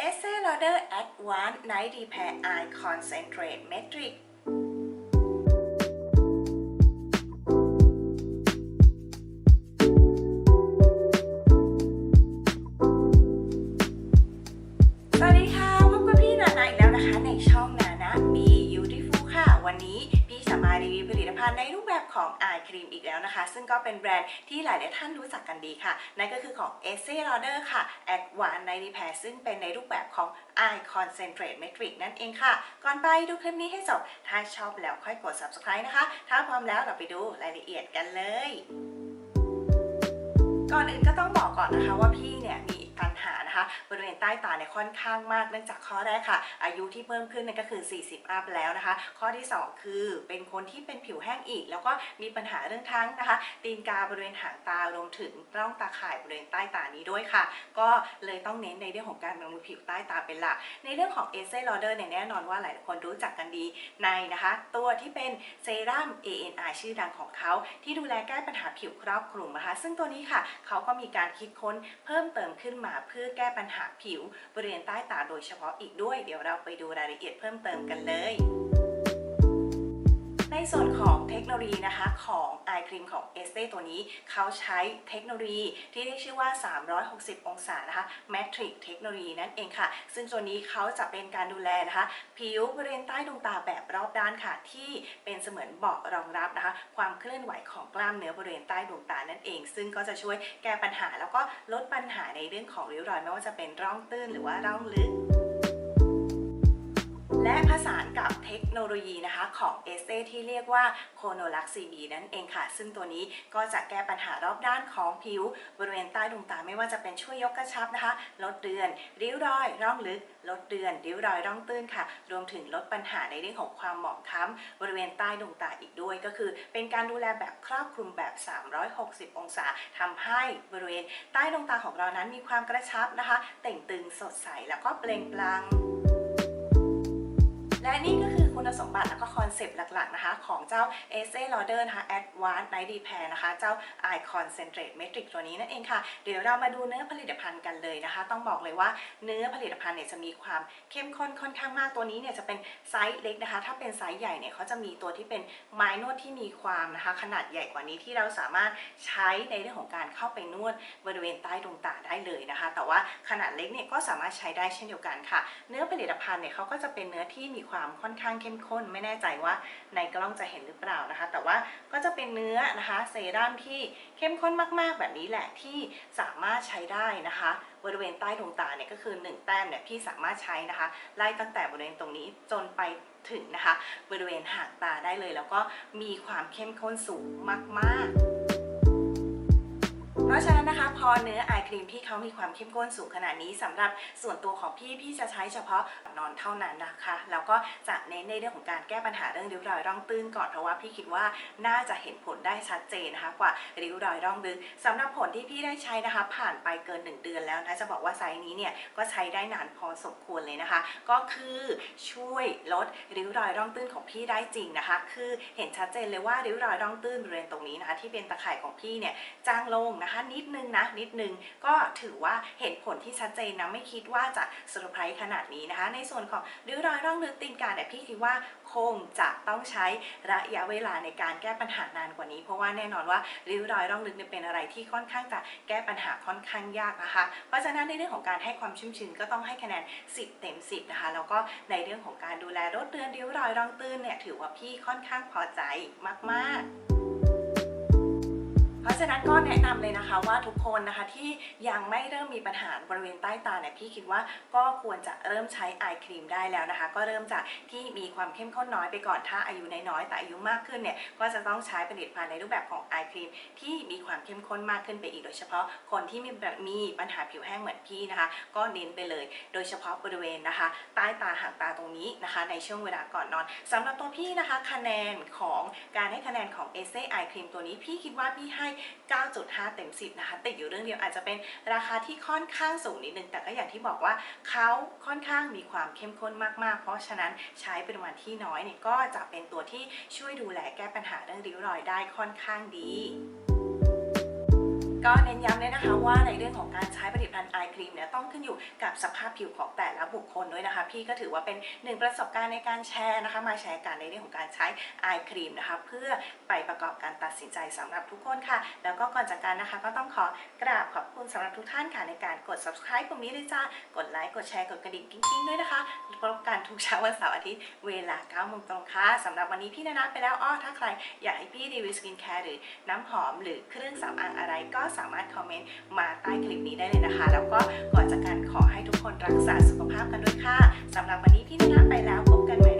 Estee Lauder Advanced Night Repair Eye Concentrate Matrixสวัสดีค่ะพบกับพี่นานาอีกแล้วนะคะในช่องนานา Beautiful ค่ะวันนี้พี่จะมารีวิวผลิตภัณฑ์ในรูปแบบของ Eye Cream อีกแล้วนะคะซึ่งก็เป็นแบรนด์ที่หลายๆท่านรู้จักกันดีค่ะนั่นก็คือของ Estee Lauder ค่ะ Advanced Night Repair ซึ่งเป็นในรูปแบบของ Eye Concentrate Matrix นั่นเองค่ะก่อนไปดูคลิปนี้ให้จบถ้าชอบแล้วค่อยกด Subscribe นะคะถ้าพร้อมแล้วเราไปดูรายละเอียดกันเลยก่อนอื่นก็ต้องบอกก่อนนะคะว่าพี่เนี่ยมีปัญหานะคะบริเวณใต้ตาเนี่ยค่อนข้างมากเนื่องจากข้อแรกค่ะอายุที่เพิ่มขึ้นนั่นก็คือ40อัพแล้วนะคะข้อที่2คือเป็นคนที่เป็นผิวแห้งอีกแล้วก็มีปัญหาเรื่องทั้งนะคะตีนกาบริเวณหางตารวมถึงร่องตาข่ายบริเวณใต้ตานี้ด้วยค่ะก็เลยต้องเน้นในเรื่องของการบำรุงผิวใต้ตาเป็นหลักในเรื่องของ Estee Lauder เนี่ยแน่นอนว่าหลายคนรู้จักกันดีในนะคะตัวที่เป็นเซรั่ม ANI ชื่อดังของเขาที่ดูแลแก้ปัญหาผิวครอบคลุมนะคะซึ่งตัวนี้ค่ะเขาก็มีการคิดค้นเพิ่มเติมขึ้นมาเพื่อแก้ปัญหาผิวบริเวณใต้ตาโดยเฉพาะอีกด้วยเดี๋ยวเราไปดูรายละเอียดเพิ่มเติมกันเลยในส่วนของเทคโนโลยีนะคะของ Eye Cream ของ Estee ตัวนี้เขาใช้เทคโนโลยีที่เรียกชื่อว่า360องศานะคะ Matrix เทคโนโลยีนั่นเองค่ะซึ่งตัวนี้เขาจะเป็นการดูแลนะคะผิวบริเวณใต้ดวงตาแบบรอบด้านค่ะที่เป็นเสมือนเบาะรองรับนะคะความเคลื่อนไหวของกล้ามเนื้อบริเวณใต้ดวงตานั่นเองซึ่งก็จะช่วยแก้ปัญหาแล้วก็ลดปัญหาในเรื่องของริ้วรอยไม่ว่าจะเป็นร่องตื้นหรือว่าร่องลึกและผสานกับเทคโนโลยีนะคะของ Estee ที่เรียกว่า ConoLux CB นั่นเองค่ะซึ่งตัวนี้ก็จะแก้ปัญหารอบด้านของผิวบริเวณใต้ดวงตาไม่ว่าจะเป็นช่วยยกกระชับนะคะลดเลือนริ้วรอยร่องลึกลดเลือนริ้วรอยร่องตื้นค่ะรวมถึงลดปัญหาในเรื่องของความหมองคล้ำบริเวณใต้ดวงตาอีกด้วยก็คือเป็นการดูแลแบบครอบคลุมแบบ360องศาทำให้บริเวณใต้ดวงตาของเรานั้นมีความกระชับนะคะเต่งตึงสดใสแล้วก็เปล่งปลั่งและนี่ก็คือคุณสมบัติและก็คอนเซปต์หลักๆนะคะของเจ้า Estee Lauder นะคะ Advanced Night Repair นะคะเจ้า Eye Concentrate Matrix ตัวนี้นั่นเองค่ะเดี๋ยวเรามาดูเนื้อผลิตภัณฑ์กันเลยนะคะต้องบอกเลยว่าเนื้อผลิตภัณฑ์เนี่ยจะมีความเข้มข้นค่อนข้างมากตัวนี้เนี่ยจะเป็นไซส์เล็กนะคะถ้าเป็นไซส์ใหญ่เนี่ยเขาจะมีตัวที่เป็นไม้นวดที่มีความนะคะขนาดใหญ่กว่านี้ที่เราสามารถใช้ในเรื่องของการเข้าไปนวดบริเวณใต้ดวงตาได้เลยนะคะแต่ว่าขนาดเล็กเนี่ยก็สามารถใช้ได้เช่นเดียวกันค่ะเนื้อผลิตภัณฑ์เนี่ยเขาก็จะเป็นเนื้อที่มีความค่อนข้างเข้มข้นไม่แน่ใจว่าในกล้องจะเห็นหรือเปล่านะคะแต่ว่าก็จะเป็นเนื้อนะคะเซรั่มที่เข้มข้นมากๆแบบนี้แหละที่สามารถใช้ได้นะคะบริเวณใต้ดวงตาเนี่ยก็คือ1แต้มเนี่ยพี่สามารถใช้นะคะไล่ตั้งแต่บริเวณตรงนี้จนไปถึงนะคะบริเวณหางตาได้เลยแล้วก็มีความเข้มข้นสูงมากๆเพราะฉะนั้นนะคะพอเนื้อ Eye Cream พี่เขามีความเข้มข้นสูงขนาดนี้สำหรับส่วนตัวของพี่จะใช้เฉพาะนอนเท่านั้นนะคะแล้วก็จะเน้นในเรื่องของการแก้ปัญหาเรื่องริ้วรอยร่องตื้นก่อนเพราะว่าพี่คิดว่าน่าจะเห็นผลได้ชัดเจนนะคะกว่าริ้วรอยร่องลึกสำหรับผลที่พี่ได้ใช้นะคะผ่านไปเกิน1เดือนแล้วนะจะบอกว่าไซส์นี้เนี่ยก็ใช้ได้นานพอสมควรเลยนะคะก็คือช่วยลดริ้วรอยร่องตื้นของพี่ได้จริงนะคะคือเห็นชัดเจนเลยว่าริ้วรอยร่องตื้นบริเวณตรงนี้นะคะที่เป็นตะข่ายของพี่เนี่ยจางลงนะคะนิดนึงก็ถือว่าเห็นผลที่ชัดเจนนะไม่คิดว่าจะเซอร์ไพรส์ขนาดนี้นะคะในส่วนของริ้วรอยร่องลึกตีนกาเนี่ยพี่คิดว่าคงจะต้องใช้ระยะเวลาในการแก้ปัญหานานกว่านี้เพราะว่าแน่นอนว่าริ้วรอยร่องลึกเนี่ยเป็นอะไรที่ค่อนข้างจะแก้ปัญหาค่อนข้างยากนะคะเพราะฉะนั้นในเรื่องของการให้ความชุ่มชื้นก็ต้องให้คะแนน10เต็ม10นะคะแล้วก็ในเรื่องของการดูแลลดเลือนริ้วรอยร่องตื้นเนี่ยถือว่าพี่ค่อนข้างพอใจมากๆเพราะฉะนั้นก็แนะนำเลยนะคะว่าทุกคนนะคะที่ยังไม่เริ่มมีปัญหาบริเวณใต้ตาเนี่ยพี่คิดว่าก็ควรจะเริ่มใช้ Eye Cream ได้แล้วนะคะก็เริ่มจากที่มีความเข้มข้นน้อยไปก่อนถ้าอายุน้อยๆแต่อายุมากขึ้นเนี่ยก็จะต้องใช้ผลิตภัณฑ์ในรูปแบบของ Eye Cream ที่มีความเข้มข้นมากขึ้นไปอีกโดยเฉพาะคนที่มีปัญหาผิวแห้งเหมือนพี่นะคะก็เน้นไปเลยโดยเฉพาะบริเวณนะคะใต้ตาหางตาตรงนี้นะคะในช่วงเวลาก่อนนอนสำหรับตัวพี่นะคะคะแนนของการให้คะแนนของ Estee Eye Cream ตัวนี้พี่คิดว่าพี่ให้9.5 เต็ม 10นะคะติดอยู่เรื่องเดียวอาจจะเป็นราคาที่ค่อนข้างสูงนิดนึงแต่ก็อย่างที่บอกว่าเขาค่อนข้างมีความเข้มข้นมากๆเพราะฉะนั้นใช้ปริมาณที่น้อยเนี่ยก็จะเป็นตัวที่ช่วยดูแลแก้ปัญหาเรื่องริ้วรอยได้ค่อนข้างดี ก็เน้นย้ำเลยนะคะว่าในเรื่องของการใช้ผลิตภัณฑ์ไอครีมเนี่ยต้องขึ้นอยู่กับสภาพผิวของแต่ละบุคคลด้วยนะคะพี่ก็ถือว่าเป็นหนึ่งประสบการณ์ในการแชร์นะคะมาแชร์กันในเรื่องของการใช้ไอครีมนะคะเพื่อไปประกอบการตัดสินใจสำหรับทุกคนค่ะแล้วก็ก่อนจากกันนะคะก็ต้องขอกราบขอบคุณสำหรับทุกท่านค่ะในการกด subscribe ตรงนี้เลยจ้ากดไลค์กดแชร์กดกระดิ่งกิ๊งๆด้วยนะคะพบกันทุกเช้าวันเสาร์อาทิตย์เวลา 9 โมงตรงค่ะสำหรับวันนี้พี่นาไปแล้วถ้าใครอยากให้พี่รีวิวสกินแคร์หรือน้ำหอมหรือเครื่องสำอางอะไรก็สามารถคอมเมนต์มาใต้คลิปนี้ได้เลยนะคะแล้วก็ก่อนจากกันขอให้ทุกคนรักษาสุขภาพกันด้วยค่ะสำหรับวันนี้พี่นาไปแล้วพบกันใหม่